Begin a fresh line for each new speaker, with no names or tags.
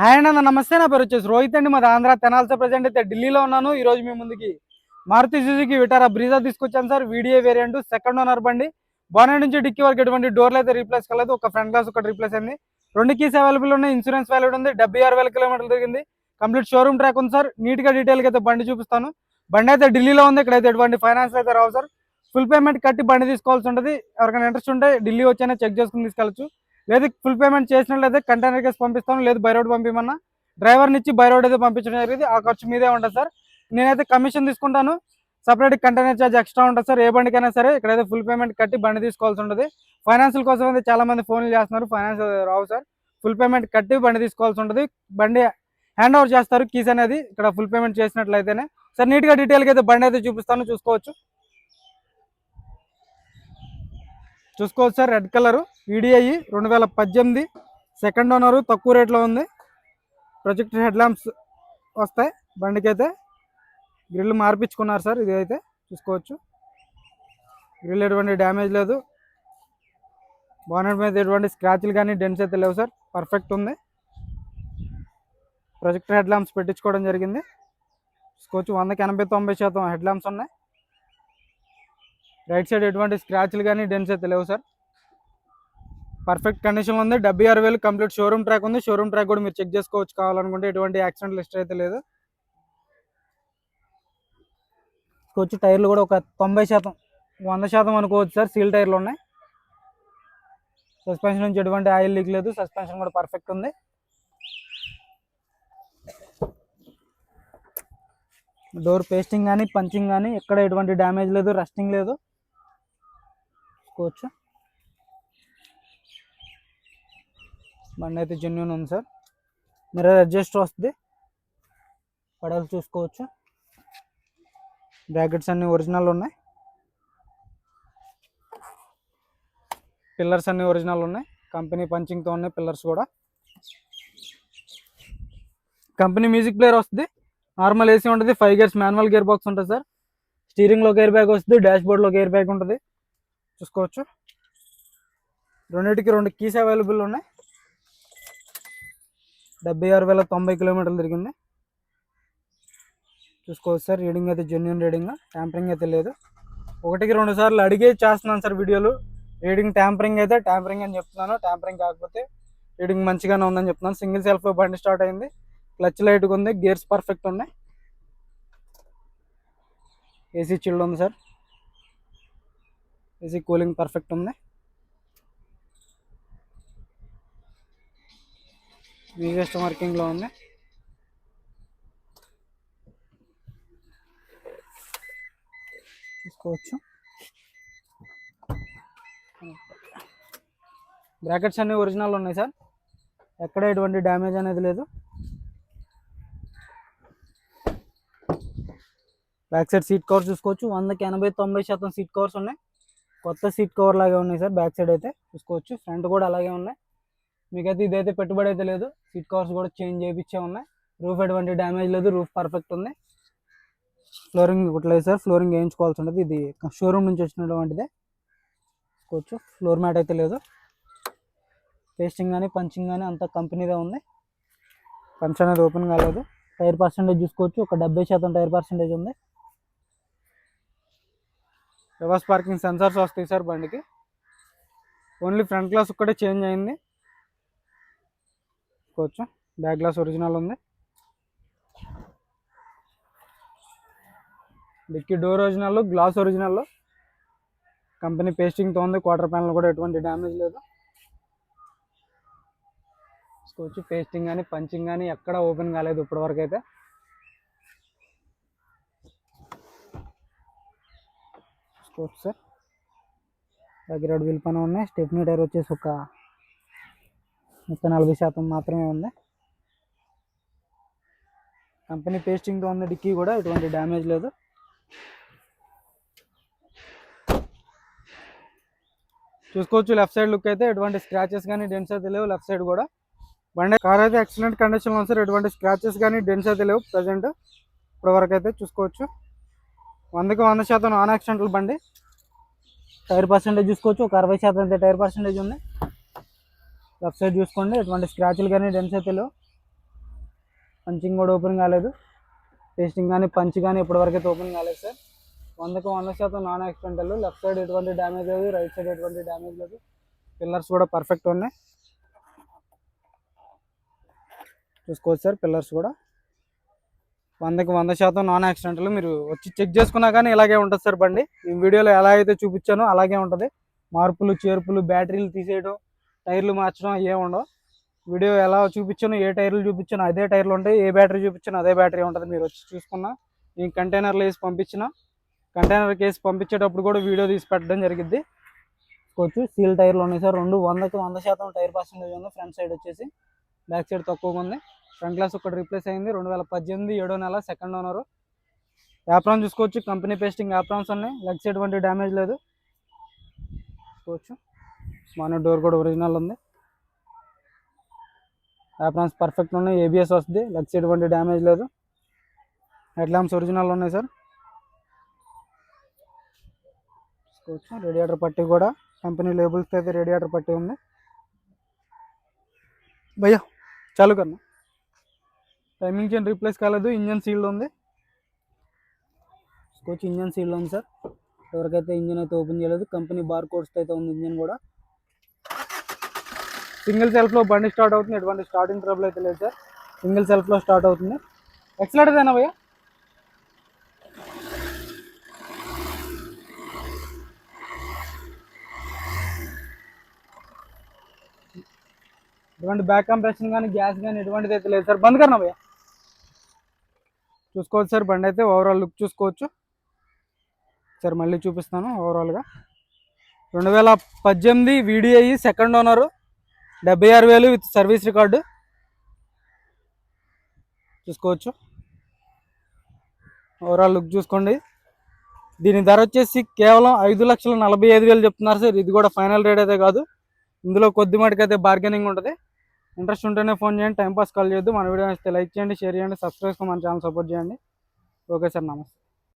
Hi అన్న, నమస్తే. నా పేరు వచ్చేసి రోహిత్ అండి. మాది ఆంధ్ర తెనాల్సో ప్రజెంట్ అయితే ఢిల్లీలో ఉన్నాను. ఈ రోజు మీ ముందుకి మారుతి సుజుకి విటారా బ్రీజా తీసుకొచ్చాను sir. Video variant second owner బండి. బానెట్ నుంచి డిక్కీ వరకు ఎటువంటి డోర్లు అయితే రీప్లేస్ కాలేదు. ఒక ఫ్రంట్ గ్లాస్ ఒకటి రీప్లేస్ అయింది. రెండు కీస్ అవైలబుల్ ఉన్నాయి. ఇన్సూరెన్స్ వ్యాలిడ్ ఉంది. 76,000 కిలోమీటర్లు తిరిగింది. కంప్లీట్ షోరూమ్ ట్రాక్ ఉంది సార్. నీట్ గా డీటెయిల్ అయితే బండి చూపిస్తాను. బండి అయితే ఢిల్లీలో ఉంది. ఇక్కడైతే ఎటువంటి ఫైనాన్స్ అయితే రావు సార్. ఫుల్ పేమెంట్ కట్టి బండి తీసుకోవాల్సి ఉంటుంది. ఎవరికైనా ఇంట్రెస్ట్ ఉంటే ఢిల్లీ వచ్చైనా చెక్ చేసుకుని తీసుకెళ్ళచ్చు. లేదు ఫుల్ పేమెంట్ చేసినట్లయితే కంటైనర్ కేసు పంపిస్తాను. లేదు బై రోడ్ పంపిమన్నా డ్రైవర్ని ఇచ్చి బై రోడ్ అయితే పంపించడం జరిగింది. ఆ ఖర్చు మీదే ఉంటుంది సార్. నేనైతే కమిషన్ తీసుకుంటాను. సపరేట్ కంటైనర్ ఛార్జ్ ఎక్స్ట్రా ఉంటుంది సార్. ఏ బండికైనా సరే ఇక్కడైతే ఫుల్ పేమెంట్ కట్టి బండి తీసుకోవాల్సి ఉంటుంది. ఫైనాన్షియల్ కోసం అయితే చాలా మంది ఫోన్లు చేస్తున్నారు. ఫైనాన్స్ రావు సార్. ఫుల్ పేమెంట్ కట్టి బండి తీసుకోవాల్సి ఉంటుంది. బండి హ్యాండ్ ఓవర్ చేస్తారు కీస్ అనేది ఇక్కడ ఫుల్ పేమెంట్ చేసినట్లయితేనే సార్. నీట్గా డీటెయిల్గా అయితే బండి అయితే చూపిస్తాను. చూసుకోవచ్చు sir. Red colour VDI 2018 second owner. తక్కువ రేట్లో ఉంది. ప్రొజెక్టర్ హెడ్ ల్యాంప్స్ వస్తాయి బండికి. అయితే గ్రిల్ మార్పించుకున్నారు సార్. ఇది అయితే చూసుకోవచ్చు. గ్రిల్ ఎటువంటి డ్యామేజ్ లేదు. బానెట్ మీద ఎటువంటి స్క్రాచ్లు కానీ డెంట్స్ అయితే లేవు సార్. పర్ఫెక్ట్ ఉంది. ప్రొజెక్టర్ హెడ్ ల్యాంప్స్ పెట్టించుకోవడం జరిగింది. చూసుకోవచ్చు. 100కి 80-90% హెడ్ ల్యాంప్స్ ఉన్నాయి. రైట్ సైడ్ ఎటువంటి స్క్రాచ్లు కానీ డెంట్స్ అయితే లేవు సార్. పర్ఫెక్ట్ కండిషన్ ఉంది. 76,000 కంప్లీట్ షోరూమ్ ట్రాక్ ఉంది. షోరూమ్ ట్రాక్ కూడా మీరు చెక్ చేసుకోవచ్చు కావాలనుకుంటే. ఎటువంటి యాక్సిడెంట్ లిస్ట్ అయితే లేదు. వచ్చి టైర్లు కూడా ఒక 90%, 100% అనుకోవచ్చు సార్. సీల్ టైర్లు ఉన్నాయి. సస్పెన్షన్ నుంచి ఎటువంటి ఆయిల్ లీక్ లేదు. సస్పెన్షన్ కూడా పర్ఫెక్ట్ ఉంది. డోర్ పేస్టింగ్ కానీ పంచింగ్ కానీ ఎక్కడ ఎటువంటి డ్యామేజ్ లేదు. రస్టింగ్ లేదు. చూసుకోవచ్చు. బండి అయితే జెన్యూన్ ఉంది సార్. మిర్రర్ అడ్జస్టర్ వస్తుంది. పడాలి చూసుకోవచ్చు. బ్రాకెట్స్ అన్ని ఒరిజినల్ ఉన్నాయి. పిల్లర్స్ అన్ని ఒరిజినల్ ఉన్నాయి. కంపెనీ పంచింగ్తో ఉన్నాయి పిల్లర్స్ కూడా. కంపెనీ మ్యూజిక్ ప్లేయర్ వస్తుంది. నార్మల్ ఏసీ ఉంటుంది. 5 gears మాన్యువల్ గేర్ బాక్స్ ఉంటుంది సార్. స్టీరింగ్లో గేర్ బ్యాగ్ వస్తుంది. డాష్ బోర్డ్లో గేర్ బ్యాగ్ ఉంటుంది. చూసుకోవచ్చు. రెండింటికి 2 కీస్ అవైలబుల్ ఉన్నాయి. 76,090 కిలోమీటర్లు తిరిగింది. చూసుకోవచ్చు సార్. రీడింగ్ అయితే జెన్యూన్ రీడింగ్. ట్యాంపరింగ్ అయితే లేదు. 1కి 2 సార్లు అడిగే చేస్తున్నాను సార్ వీడియోలు. రీడింగ్ ట్యాంపరింగ్ అయితే ట్యాంపరింగ్ అని చెప్తున్నాను. ట్యాంపరింగ్ కాకపోతే రీడింగ్ మంచిగానే ఉందని చెప్తున్నాను. సింగిల్ సెల్ఫ్లో బండి స్టార్ట్ అయింది. క్లచ్ లైట్గా ఉంది. గేర్స్ పర్ఫెక్ట్ ఉన్నాయి. ఏసీ చిల్డ్ ఉంది సార్. ఏసీ కూలింగ్ పర్ఫెక్ట్ ఉంది. నీవెస్ట్ వర్కింగ్లో ఉంది. చూసుకోవచ్చు. బ్రాకెట్స్ అన్ని ఒరిజినల్ ఉన్నాయి సార్. ఎక్కడ ఎటువంటి డ్యామేజ్ అనేది లేదు. బ్యాక్ సైడ్ సీట్ కవర్ చూసుకోవచ్చు. 100కి 80-90% సీట్ కవర్స్ ఉన్నాయి. కొత్త సీట్ కవర్ లాగే ఉన్నాయి సార్. బ్యాక్ సైడ్ అయితే చూసుకోవచ్చు. ఫ్రంట్ కూడా అలాగే ఉన్నాయి. మీకైతే ఇదైతే పెట్టుబడి అయితే లేదు. సీట్ కవర్స్ కూడా చేంజ్ చేయించే ఉన్నాయి. రూఫ్ ఎటువంటి డ్యామేజ్ లేదు. రూఫ్ పర్ఫెక్ట్ ఉంది. ఫ్లోరింగ్ ఒకటి లేదు సార్. ఫ్లోరింగ్ వేయించుకోవాల్సి ఉంటుంది. ఇది షోరూమ్ నుంచి వచ్చినటువంటిదే. చూసుకోవచ్చు. ఫ్లోర్ మ్యాట్ అయితే లేదు. పేస్టింగ్ కానీ పంచింగ్ కానీ అంత కంపెనీదే ఉంది. పంచ్ అనేది ఓపెన్ కాలేదు. టైర్ పర్సెంటేజ్ చూసుకోవచ్చు. ఒక 70% టైర్ పర్సెంటేజ్ ఉంది. రివర్స్ పార్కింగ్ సెన్సార్స్ వస్తాయి సార్ బండికి. ఓన్లీ ఫ్రంట్ గ్లాస్ ఒక్కటే చేంజ్ అయింది. చూసుకోవచ్చు. బ్యాక్ గ్లాస్ ఒరిజినల్ ఉంది. Dickey door original. Glass original. Company పేస్టింగ్తో ఉంది. క్వార్టర్ ప్యానల్ కూడా ఎటువంటి డ్యామేజ్ లేదు. చూసుకోవచ్చు. పేస్టింగ్ కానీ పంచింగ్ కానీ ఎక్కడ ఓపెన్ కాలేదు ఇప్పటివరకు అయితే. చూసుకోవచ్చు సార్. దగ్గర వీల్ పైన ఉన్నాయి. స్టెప్నీ టైర్ వచ్చేసి ఒక 30-40% మాత్రమే ఉంది. కంపెనీ పేస్టింగ్తో ఉంది. డిక్కీ కూడా ఎటువంటి డ్యామేజ్ లేదు. చూసుకోవచ్చు. లెఫ్ట్ సైడ్ లుక్ అయితే ఎటువంటి స్క్రాచెస్ కానీ డెంట్స్ అయితే లేవు. లెఫ్ట్ సైడ్ కూడా బండి కార్ అయితే ఎక్సలెంట్ కండిషన్లో ఉంది సార్. ఎటువంటి స్క్రాచెస్ కానీ డెంట్స్ అయితే లేవు ప్రజెంట్ ఇప్పటివరకు అయితే. చూసుకోవచ్చు. 100కి 100% నాన్ యాక్సిడెంటల్ బండి. టైర్ పర్సెంటేజ్ చూసుకోవచ్చు. ఒక 60% అయితే టైర్ పర్సెంటేజ్ ఉంది. లెఫ్ట్ సైడ్ చూసుకోండి. ఎటువంటి స్క్రాచ్లు కానీ డెంట్స్ అయితే లేవు. పంచింగ్ కూడా ఓపెన్ కాలేదు, టెస్టింగ్ కానీ పంచ్ కానీ ఇప్పటివరకు అయితే ఓపెన్ కాలేదు sir. 100% non accidental. Left side ఎటువంటి డ్యామేజ్ లేదు, రైట్ సైడ్ ఎటువంటి డ్యామేజ్ లేదు. పిల్లర్స్ కూడా పర్ఫెక్ట్ ఉన్నాయి, చూసుకోవచ్చు సార్. పిల్లర్స్ కూడా 100% నాన్ యాక్సిడెంటల్. మీరు వచ్చి చెక్ చేసుకున్నా కానీ ఇలాగే ఉంటుంది సార్ బండి. ఈ వీడియోలో ఎలా అయితే చూపించానో అలాగే ఉంటుంది. మార్పులు చేర్పులు, బ్యాటరీలు తీసేయడం, టైర్లు మార్చడం ఏమి ఉండవు. వీడియో ఎలా చూపించాను, ఏ టైర్లు చూపించాను అదే టైర్లు ఉంటాయి, ఏ బ్యాటరీ చూపించాను అదే బ్యాటరీ ఉంటుంది. మీరు వచ్చి చూసుకున్నా. నేను కంటైనర్లో వేసి పంపించిన, కంటైనర్కి వేసి పంపించేటప్పుడు కూడా వీడియో తీసి పెట్టడం జరిగింది. చూసుకోవచ్చు సీల్ టైర్లు ఉన్నాయి సార్ రెండు. 100% టైర్ పర్సెంటేజ్ ఉంది. ఫ్రంట్ సైడ్ వచ్చేసి, బ్యాక్ సైడ్ తక్కువగా ఉంది. ఫ్రంట్ గ్లాస్ ఒకటి రీప్లేస్ అయింది. 2018 7వ నెల, సెకండ్ ఓనర్. యాప్రాన్ చూసుకోవచ్చు, కంపెనీ పేస్టింగ్ యాప్రాన్స్ ఉన్నాయి. లెగ్స్ ఎటువంటి డ్యామేజ్ లేదు, చూసుకోవచ్చు. మన డోర్ కూడా ఒరిజినల్ ఉంది. యాప్రాన్స్ పర్ఫెక్ట్ ఉన్నాయి, ఏబిఎస్ వస్తుంది, లెగ్స్ ఎటువంటి డ్యామేజ్ లేదు. హెడ్ ల్యాంప్స్ ఒరిజినల్ ఉన్నాయి సార్, చూసుకోవచ్చు. రేడియేటర్ పట్టి కూడా కంపెనీ లేబుల్స్ అయితే రేడియేటర్ పట్టి ఉంది. భయ్యా చాలు కన్నా. టైమింగ్ చైన్ రీప్లేస్ కాలేదు, ఇంజన్ సీల్డ్ ఉంది, చూసుకోవచ్చు. ఇంజన్ సీల్డ్ ఉంది సార్. ఎవరికైతే ఇంజన్ అయితే ఓపెన్ చేయలేదు. కంపెనీ బార్ కోడ్స్ అయితే ఉంది ఇంజన్ కూడా. సింగిల్ సెల్ఫ్లో బండి స్టార్ట్ అవుతుంది, ఎటువంటి స్టార్టింగ్ ట్రబుల్ అయితే లేదు సార్. సింగిల్ సెల్ఫ్లో స్టార్ట్ అవుతుంది. ఎక్సలెంట్ అయినా భయ్యా. ఎటువంటి బ్యాక్ కంప్రెషన్ కానీ గ్యాస్ కానీ ఎటువంటిది అయితే లేదు సార్. బంద్ కన్నా భయ్యా. చూసుకోవచ్చు సార్ బండి అయితే ఓవరాల్ లుక్ చూసుకోవచ్చు సార్. మళ్ళీ చూపిస్తాను ఓవరాల్గా. 2018 VDI second owner, 76,000 with service record, చూసుకోవచ్చు. ఓవరాల్ లుక్ చూసుకోండి. దీని ధర వచ్చేసి కేవలం 5,45,000 చెప్తున్నారు సార్. ఇది కూడా ఫైనల్ రేట్ అయితే కాదు, ఇందులో కొద్ది మటుకు అయితే బార్గెనింగ్ ఉంటుంది. ఇంట్రెస్ట్ ఉంటేనే ఫోన్ చేయండి, టైంపాస్ కాల్ చేయొద్దు. మన వీడియో నచ్చితే లైక్ చేయండి, షేర్ చేయండి, సబ్స్క్రైబ్ చేసుకొని మన ఛానల్ సపోర్ట్ చేయండి. ఓకే సార్, నమస్తే.